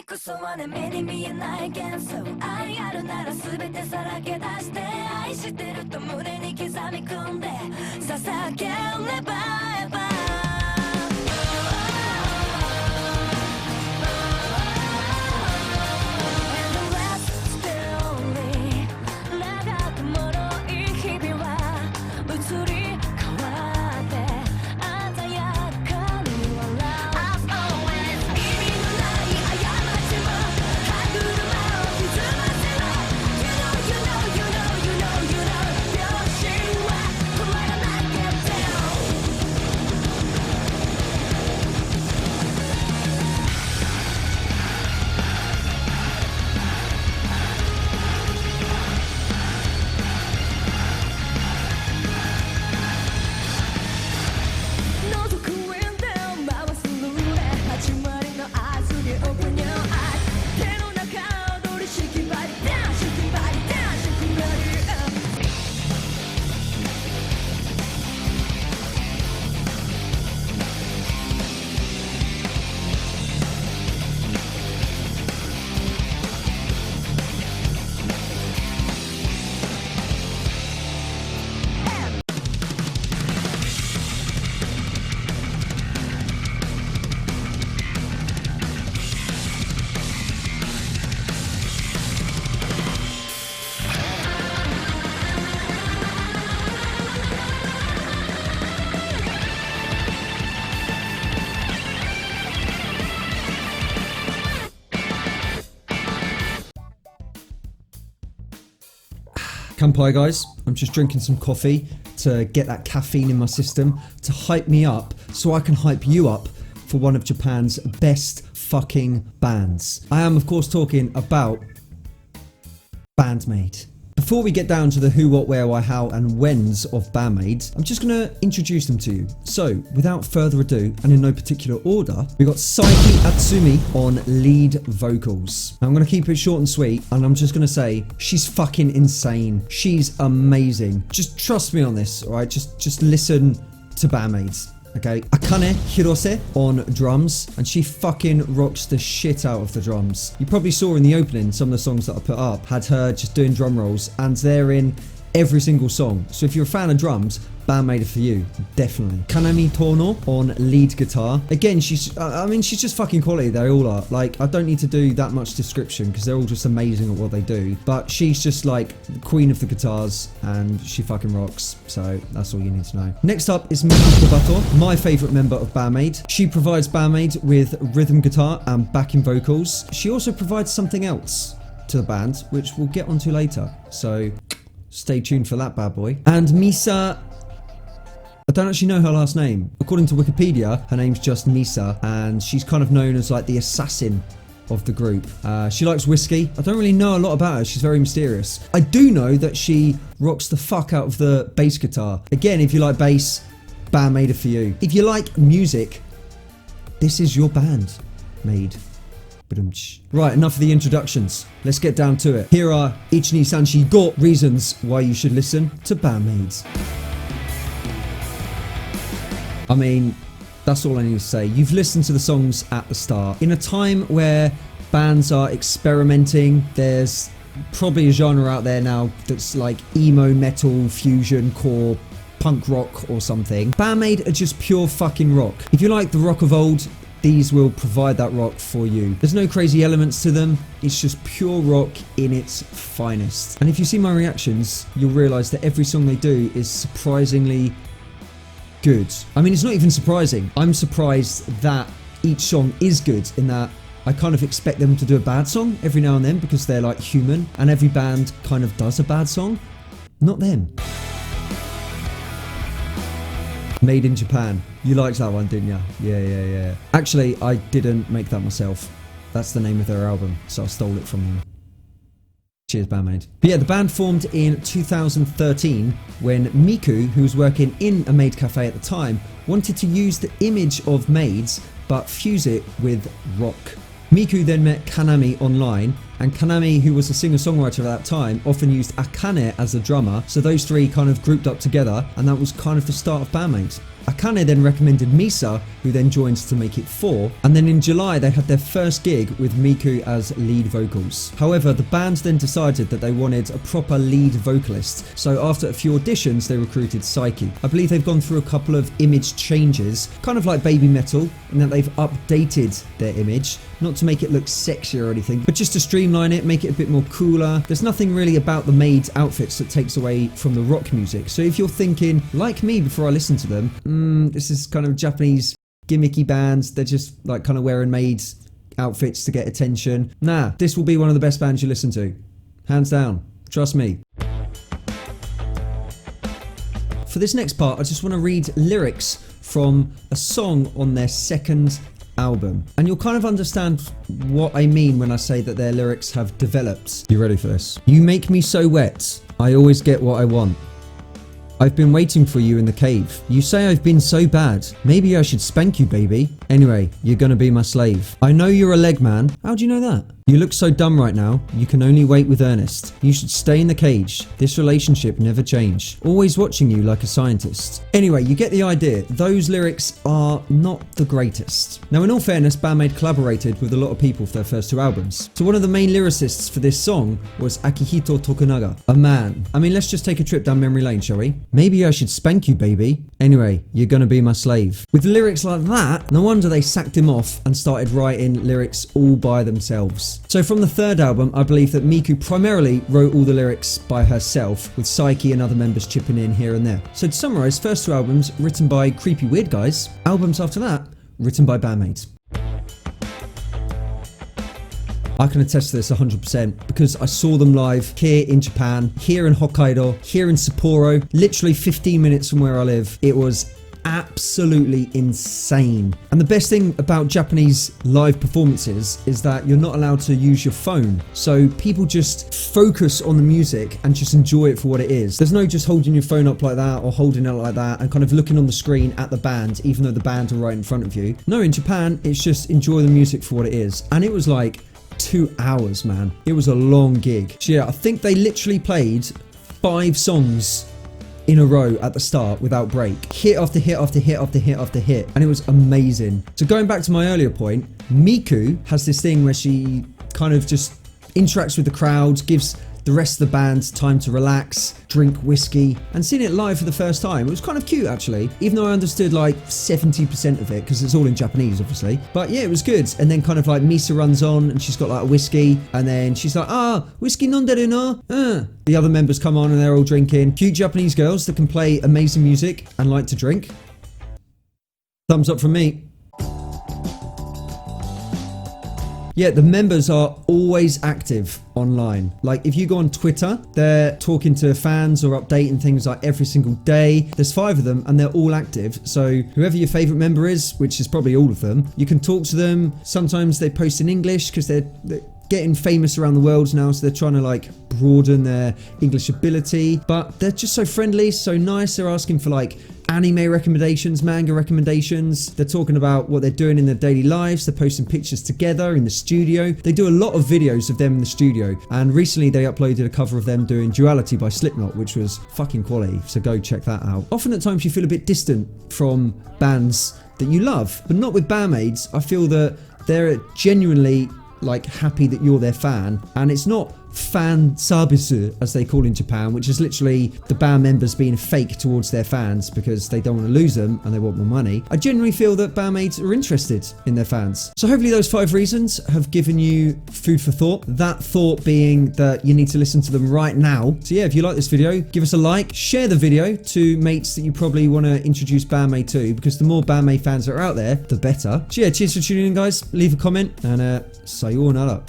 いクソはね目に見えない幻想愛あるなら全てさらけ出して愛してると胸に刻み込んで捧げればKanpai guys, I'm just drinking some coffee to get that caffeine in my system to hype me up so I can hype you up for one of Japan's best fucking bands. I am of course talking about BAND-MAID. Before we get down to the who, what, where, why, how and whens of BAND-MAID, I'm just going to introduce them to you. So without further ado and in no particular order, we got Saiki Atsumi on lead vocals. Now, I'm going to keep it short and sweet and I'm just going to say she's fucking insane. She's amazing. Just trust me on this, alright? Just listen to BAND-MAID. Okay, Akane Hirose on drums, and she fucking rocks the shit out of the drums. You probably saw in the opening some of the songs that I put up had her just doing drum rolls, and they're in every single song. So if you're a fan of drums, BAND-MAID for you, definitely. Kanami Tono on lead guitar. Again, she's just fucking quality. They all are. Like, I don't need to do that much description because they're all just amazing at what they do. But she's just like the queen of the guitars and she fucking rocks. So that's all you need to know. Next up is Miki Kobato, my favourite member of BAND-MAID. She provides BAND-MAID with rhythm guitar and backing vocals. She also provides something else to the band, which we'll get onto later. So stay tuned for that bad boy. And Misa, I don't actually know her last name. According to Wikipedia, her name's just Misa, and she's kind of known as like the assassin of the group. She likes whiskey. I don't really know a lot about her. She's very mysterious. I do know that she rocks the fuck out of the bass guitar. Again, if you like bass, BAND-MAID for you. If you like music, this is your BAND-MAID. Right, enough of the introductions. Let's get down to it. Here are Ichini Sanshi Go reasons why you should listen to BAND-MAID. I mean, that's all I need to say. You've listened to the songs at the start. In a time where bands are experimenting, there's probably a genre out there now that's like emo, metal, fusion, core, punk rock or something. BAND-MAID are just pure fucking rock. If you like the rock of old, these will provide that rock for you. There's no crazy elements to them. It's just pure rock in its finest. And if you see my reactions, you'll realise that every song they do is surprisingly good. I mean, it's not even surprising. I'm surprised that each song is good in that I kind of expect them to do a bad song every now and then because they're like human, and every band kind of does a bad song. Not them. Made in Japan. You liked that one, didn't ya? Yeah. Actually, I didn't make that myself. That's the name of their album, so I stole it from them. Cheers, BAND-MAID. But yeah, the band formed in 2013 when Miku, who was working in a maid cafe at the time, wanted to use the image of maids but fuse it with rock. Miku then met Kanami online and Kanami, who was a singer-songwriter at that time, often used Akane as the drummer, so those three kind of grouped up together, and that was kind of the start of BAND-MAID. Akane then recommended Misa, who then joined to make it 4, and then in July they had their first gig with Miku as lead vocals. However, the band then decided that they wanted a proper lead vocalist, so after a few auditions they recruited Saiki. I believe they've gone through a couple of image changes, kind of like Baby Metal, in that they've updated their image, not to make it look sexier or anything, but just to streamline it, make it a bit more cooler. There's nothing really about the MAID outfits that takes away from the rock music, so if you're thinking, like me before I listen to them, this is kind of Japanese gimmicky bands, they're just like kind of wearing MAID outfits to get attention. Nah, this will be one of the best bands you listen to. Hands down. Trust me. For this next part, I just want to read lyrics from a song on their second album. And you'll kind of understand what I mean when I say that their lyrics have developed. You ready for this? You make me so wet, I always get what I want. I've been waiting for you in the cave. You say I've been so bad. Maybe I should spank you, baby. Anyway, you're gonna be my slave. I know you're a leg man. How do you know that? You look so dumb right now. You can only wait with Ernest. You should stay in the cage. This relationship never change. Always watching you like a scientist. Anyway, you get the idea. Those lyrics are not the greatest. Now, in all fairness, BAND-MAID collaborated with a lot of people for their first 2 albums. So one of the main lyricists for this song was Akihito Tokunaga, a man. I mean, let's just take a trip down memory lane, shall we? Maybe I should spank you, baby. Anyway, you're gonna be my slave. With lyrics like that, no wonder they sacked him off and started writing lyrics all by themselves. So from the third album, I believe that Miku primarily wrote all the lyrics by herself, with Saiki and other members chipping in here and there. So to summarise, first 2 albums written by creepy weird guys, albums after that written by BAND-MAID. I can attest to this 100% because I saw them live here in Japan, here in Hokkaido, here in Sapporo, literally 15 minutes from where I live. It was absolutely insane. And the best thing about Japanese live performances is that you're not allowed to use your phone. So people just focus on the music and just enjoy it for what it is. There's no just holding your phone up like that or holding it like that and kind of looking on the screen at the band, even though the band are right in front of you. No, in Japan, it's just enjoy the music for what it is. And it was like 2 hours, man. It was a long gig. So yeah, I think they literally played 5 songs in a row at the start without break. Hit after hit after hit after hit after hit. And it was amazing. So going back to my earlier point, Miku has this thing where she kind of just interacts with the crowd, gives the rest of the band time to relax, drink whiskey, and seeing it live for the first time, it was kind of cute actually, even though I understood like 70% of it because it's all in Japanese obviously. But yeah, it was good. And then kind of like Misa runs on and she's got like a whiskey and then she's like, whiskey nonderu no? The other members come on and they're all drinking. Cute Japanese girls that can play amazing music and like to drink. Thumbs up from me. Yeah, the members are always active online. Like if you go on Twitter, they're talking to fans or updating things like every single day. There's 5 of them and they're all active. So whoever your favorite member is, which is probably all of them, you can talk to them. Sometimes they post in English because they're getting famous around the world now, so they're trying to like broaden their English ability. But they're just so friendly, so nice. They're asking for like anime recommendations, manga recommendations. They're talking about what they're doing in their daily lives. They're posting pictures together in the studio. They do a lot of videos of them in the studio. And recently they uploaded a cover of them doing Duality by Slipknot, which was fucking quality. So go check that out. Often at times you feel a bit distant from bands that you love, but not with BAND-MAID. I feel that they're genuinely like happy that you're their fan, and it's not fan sabisu as they call in Japan, which is literally the band members being fake towards their fans because they don't want to lose them and they want more money. I genuinely feel that BAND-MAID are interested in their fans. So hopefully those 5 reasons have given you food for thought. That thought being that you need to listen to them right now. So yeah, if you like this video, give us a like, share the video to mates that you probably want to introduce BAND-MAID to, because the more BAND-MAID fans that are out there, the better. So yeah, cheers for tuning in guys, leave a comment and sayonara.